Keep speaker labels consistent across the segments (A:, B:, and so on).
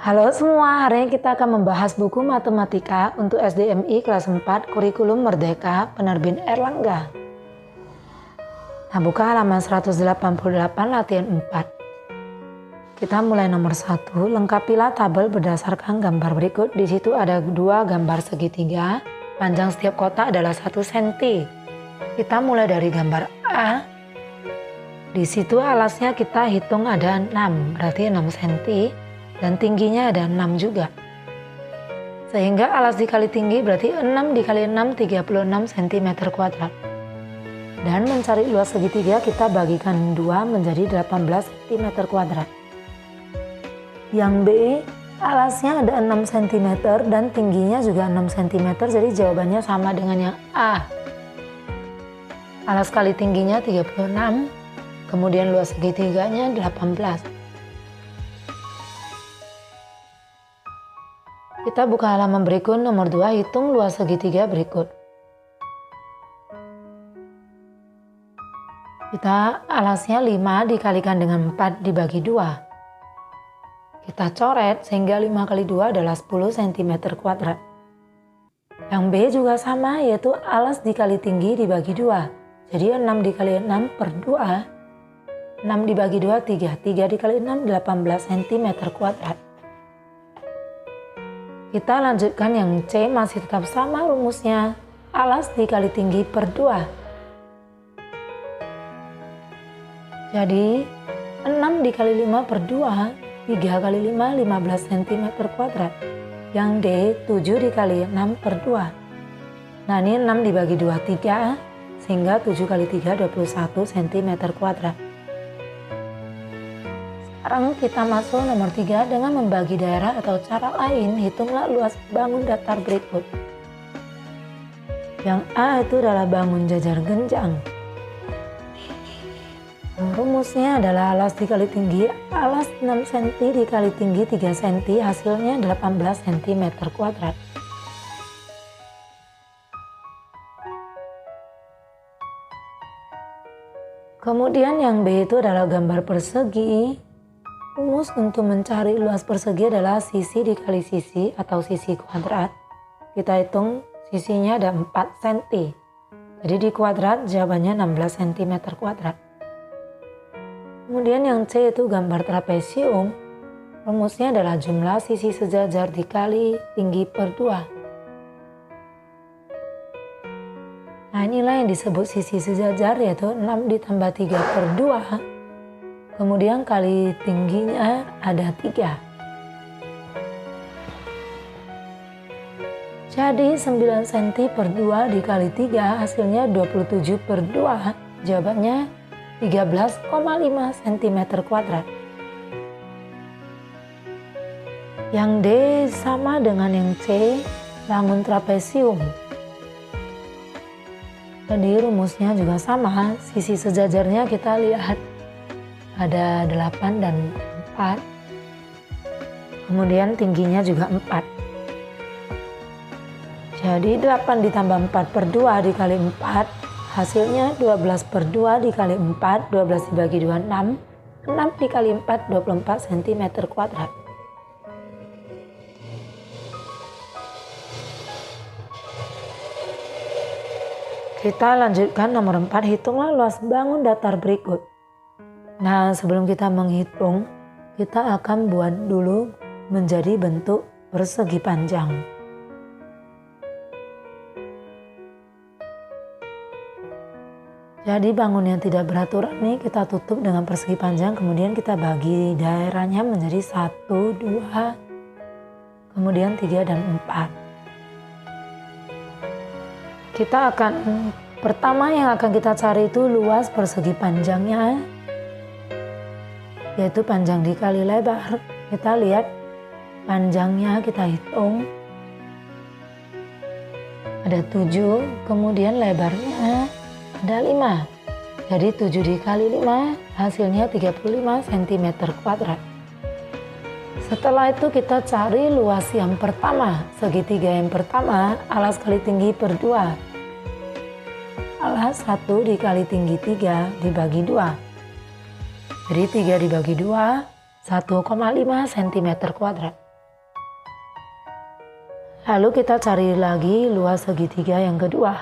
A: Halo semua, hari ini kita akan membahas buku matematika untuk SDMI kelas 4 Kurikulum Merdeka penerbit Erlangga. Nah, buka halaman 188 latihan 4. Kita mulai nomor 1, lengkapilah tabel berdasarkan gambar berikut. Di situ ada dua gambar segitiga, panjang setiap kotak adalah 1 cm. Kita mulai dari gambar A. Di situ alasnya kita hitung ada 6, berarti 6 cm. Dan tingginya ada 6 juga. Sehingga alas dikali tinggi berarti 6 dikali 6 36 cm kuadrat. Dan mencari luas segitiga kita bagikan 2 menjadi 18 cm kuadrat. Yang B, alasnya ada 6 cm dan tingginya juga 6 cm, jadi jawabannya sama dengan yang A. Alas kali tingginya 36, kemudian luas segitiganya 18. Kita buka halaman berikut nomor 2, hitung luas segitiga berikut. Kita alasnya 5 dikalikan dengan 4 dibagi 2. Kita coret sehingga 5 kali 2 adalah 10 cm kuadrat. Yang B juga sama, yaitu alas dikali tinggi dibagi 2. Jadi 6 dikali 6 per 2. 6 dibagi 2, 3. 3 dikali 6, 18 cm kuadrat. Kita lanjutkan yang C, masih tetap sama rumusnya. Alas dikali tinggi per 2. Jadi 6 dikali 5 per 2, 3 kali 5, 15 cm kuadrat. Yang D, 7 dikali 6 per 2. Nah ini 6 dibagi 2, 3. Sehingga 7 kali 3, 21 cm kuadrat. Sekarang kita masuk nomor 3 dengan membagi daerah atau cara lain, hitunglah luas bangun datar berikut. Yang A itu adalah bangun jajar genjang. Rumusnya adalah alas dikali tinggi, alas 6 cm dikali tinggi 3 cm, hasilnya 18 cm kuadrat. Kemudian yang B itu adalah gambar persegi. Rumus untuk mencari luas persegi adalah sisi dikali sisi atau sisi kuadrat. Kita hitung sisinya ada 4 cm. Jadi di kuadrat jawabannya 16 cm kuadrat. Kemudian yang C itu gambar trapesium. Rumusnya adalah jumlah sisi sejajar dikali tinggi per 2. Nah inilah yang disebut sisi sejajar, yaitu 6 ditambah 3 per 2. Kemudian kali tingginya ada 3. Jadi 9 cm per 2 dikali 3 hasilnya 27 per 2. Jawabannya 13,5 cm kuadrat. Yang D sama dengan yang C, bangun trapesium. Jadi rumusnya juga sama, sisi sejajarnya kita lihat ada 8 dan 4. Kemudian tingginya juga 4. Jadi 8 ditambah 4 per 2 dikali 4. Hasilnya 12 per 2 dikali 4. 12 dibagi 2, 6. 6 dikali 4, 24 cm kuadrat. Kita lanjutkan nomor 4, hitunglah luas bangun datar berikut. Nah, sebelum kita menghitung, kita akan buat dulu menjadi bentuk persegi panjang. Jadi bangun yang tidak beraturan ini kita tutup dengan persegi panjang, kemudian kita bagi daerahnya menjadi 1, 2, kemudian 3 dan 4. Pertama yang akan kita cari itu luas persegi panjangnya, yaitu panjang dikali lebar. Kita lihat panjangnya, kita hitung ada 7, kemudian lebarnya ada 5. Jadi 7 dikali 5 hasilnya 35 cm kuadrat. Setelah itu kita cari luas yang pertama, segitiga yang pertama, alas kali tinggi per 2. Alas 1 dikali tinggi 3 dibagi 2. Jadi 3 dibagi 2, 1,5 cm kuadrat. Lalu kita cari lagi luas segitiga yang kedua,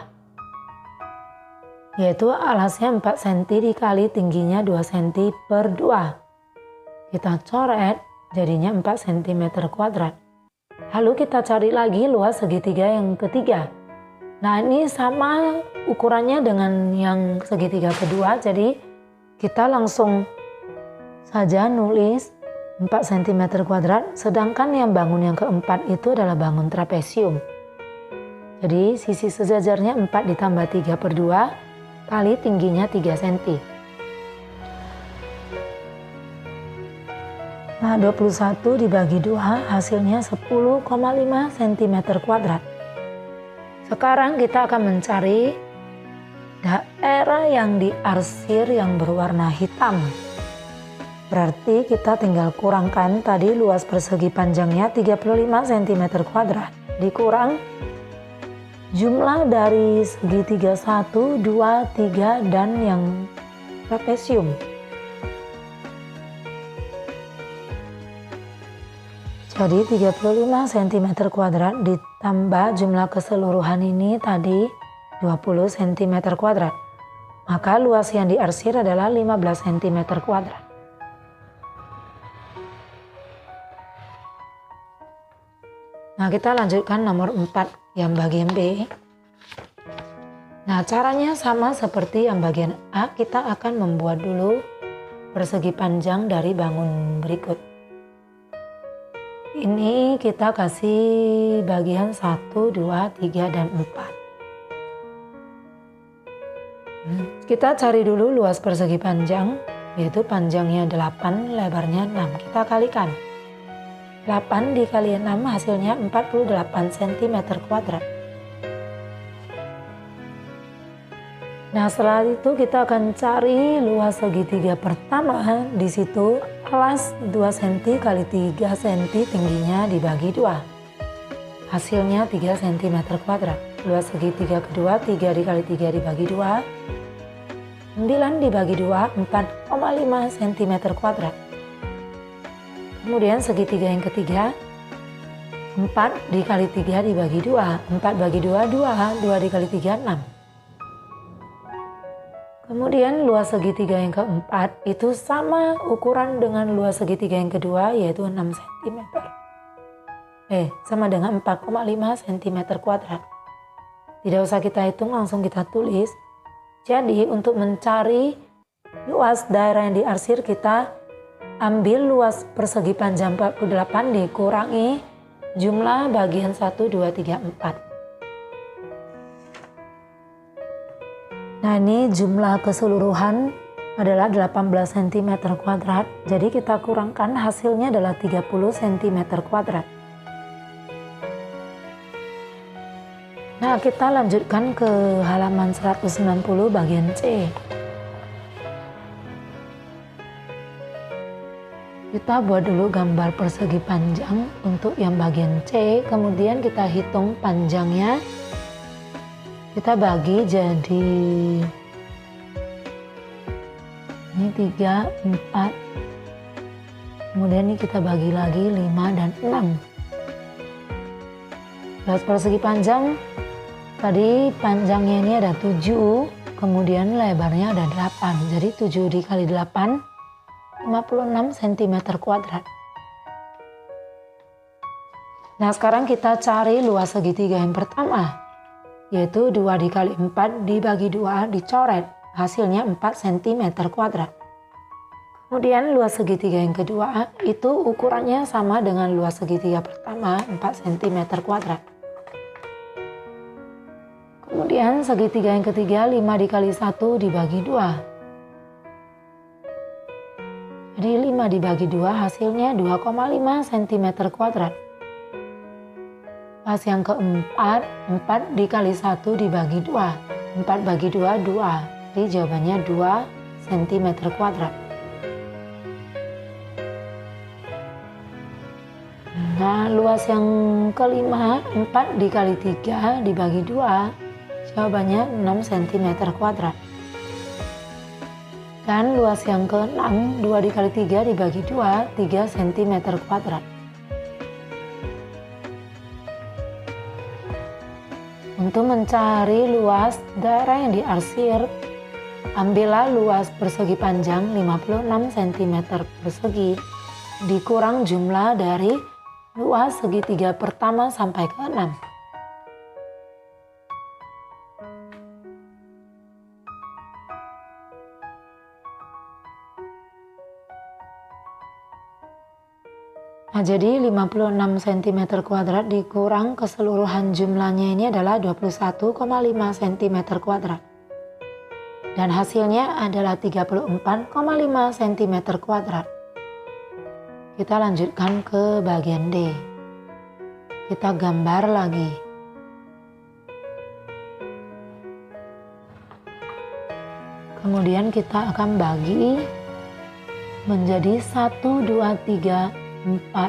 A: yaitu alasnya 4 cm dikali tingginya 2 cm per 2. Kita coret, jadinya 4 cm kuadrat. Lalu kita cari lagi luas segitiga yang ketiga. Nah, ini sama ukurannya dengan yang segitiga kedua, jadi kita langsung saja nulis 4 cm kuadrat, sedangkan yang bangun yang keempat itu adalah bangun trapesium. Jadi sisi sejajarnya 4 ditambah 3 per 2 kali tingginya 3 cm. Nah, 21 dibagi 2 hasilnya 10,5 cm kuadrat. Sekarang kita akan mencari daerah yang diarsir yang berwarna hitam. Berarti kita tinggal kurangkan tadi luas persegi panjangnya 35 cm kuadrat. Dikurang jumlah dari segitiga 1, 2, 3 dan yang trapesium. Jadi 35 cm kuadrat ditambah jumlah keseluruhan ini tadi 20 cm kuadrat. Maka luas yang diarsir adalah 15 cm kuadrat. Nah, kita lanjutkan nomor 4 yang bagian B. Nah, caranya sama seperti yang bagian A, kita akan membuat dulu persegi panjang dari bangun berikut. Ini kita kasih bagian 1, 2, 3, dan 4. Kita cari dulu luas persegi panjang, yaitu panjangnya 8, lebarnya 6. Kita kalikan. 8 dikali 6 hasilnya 48 cm kuadrat. Nah, setelah itu kita akan cari luas segitiga pertama. Di situ alas 2 cm kali 3 cm tingginya dibagi 2. Hasilnya 3 cm kuadrat. Luas segitiga kedua 3 dikali 3 dibagi 2. 9 dibagi 2 4,5 cm kuadrat. Kemudian segitiga yang ketiga 4 dikali 3 dibagi 2. 4 bagi 2, 2. 2 dikali 3, 6. Kemudian luas segitiga yang keempat itu sama ukuran dengan luas segitiga yang kedua, yaitu 6 cm. Sama dengan 4,5 cm kuadrat. Tidak usah kita hitung, langsung kita tulis. Jadi untuk mencari luas daerah yang diarsir, kita ambil luas persegi panjang 48 dikurangi jumlah bagian 1, 2, 3, 4. Nah, ini jumlah keseluruhan adalah 18 cm kuadrat. Jadi kita kurangkan hasilnya adalah 30 cm kuadrat. Nah, kita lanjutkan ke halaman 190 bagian C. Kita buat dulu gambar persegi panjang untuk yang bagian C, kemudian kita hitung panjangnya. Kita bagi jadi ini 3, 4. Kemudian ini kita bagi lagi 5 dan 6. Luas persegi panjang tadi panjangnya ini ada 7, kemudian lebarnya ada 8. Jadi 7 dikali 8 56 cm kuadrat. Nah, sekarang kita cari luas segitiga yang pertama, yaitu 2 dikali 4 dibagi 2 dicoret, hasilnya 4 cm kuadrat. Kemudian luas segitiga yang kedua itu ukurannya sama dengan luas segitiga pertama, 4 cm kuadrat. Kemudian segitiga yang ketiga 5 dikali 1 dibagi 2. Jadi 5 dibagi 2 hasilnya 2,5 cm kuadrat. Luas yang keempat 4 dikali 1 dibagi 2. 4 bagi 2, 2. Jadi jawabannya 2 cm kuadrat. Nah, luas yang kelima 4 dikali 3 dibagi 2. Jawabannya 6 cm kuadrat. Dan luas yang ke-6 2 dikali 3 dibagi 2, 3 cm kuadrat. Untuk mencari luas daerah yang diarsir, ambillah luas persegi panjang 56 cm persegi dikurang jumlah dari luas segitiga pertama sampai ke 6. Nah, jadi 56 cm kuadrat dikurang keseluruhan jumlahnya ini adalah 21,5 cm kuadrat. Dan hasilnya adalah 34,5 cm kuadrat. Kita lanjutkan ke bagian D. Kita gambar lagi. Kemudian kita akan bagi menjadi 1, 2, 3, 4.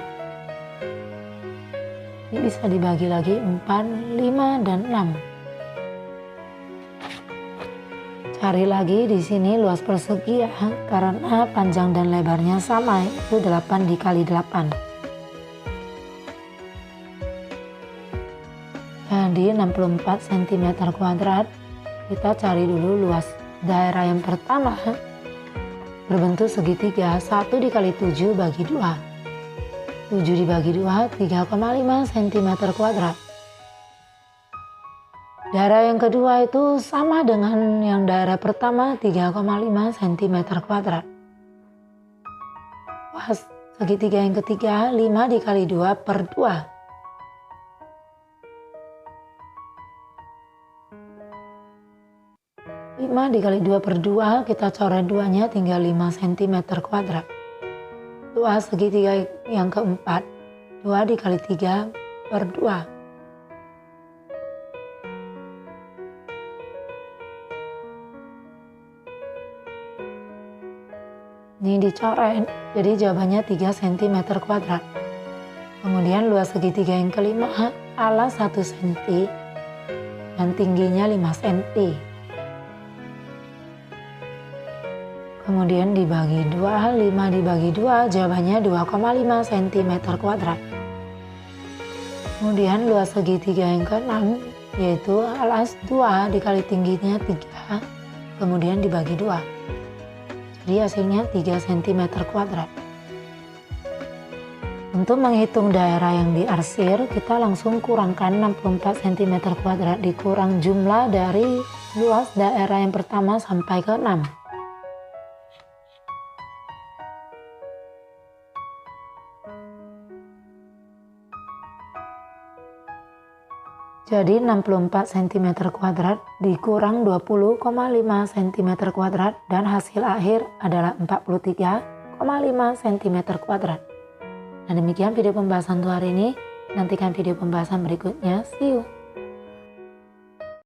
A: Ini bisa dibagi lagi 4, 5, dan 6. Cari lagi di sini luas persegi ya, karena panjang dan lebarnya sama, itu 8 dikali 8. Jadi 64 cm kuadrat. Kita cari dulu luas daerah yang pertama berbentuk segitiga. 1 dikali 7 bagi 2. 7 dibagi 2, 3,5 cm kuadrat. Daerah yang kedua itu sama dengan yang daerah pertama, 3,5 cm kuadrat. Luas segitiga yang ketiga, 5 dikali 2 per 2. 5 dikali 2 per 2, kita coret 2-nya tinggal 5 cm kuadrat. Luas segitiga yang keempat, 2 dikali 3 per 2. Ini dicoret, jadi jawabannya 3 cm kuadrat. Kemudian luas segitiga yang kelima, alas 1 cm dan tingginya 5 cm. Kemudian dibagi 2, 5 dibagi 2, jawabannya 2,5 cm kuadrat. Kemudian luas segitiga yang ke-6, yaitu alas 2 dikali tingginya 3, kemudian dibagi 2. Jadi hasilnya 3 cm kuadrat. Untuk menghitung daerah yang diarsir, kita langsung kurangkan 64 cm kuadrat dikurang jumlah dari luas daerah yang pertama sampai ke 6. Jadi 64 cm kuadrat dikurang 20,5 cm kuadrat dan hasil akhir adalah 43,5 cm kuadrat. Nah, demikian video pembahasan untuk hari ini. Nantikan video pembahasan berikutnya. See you.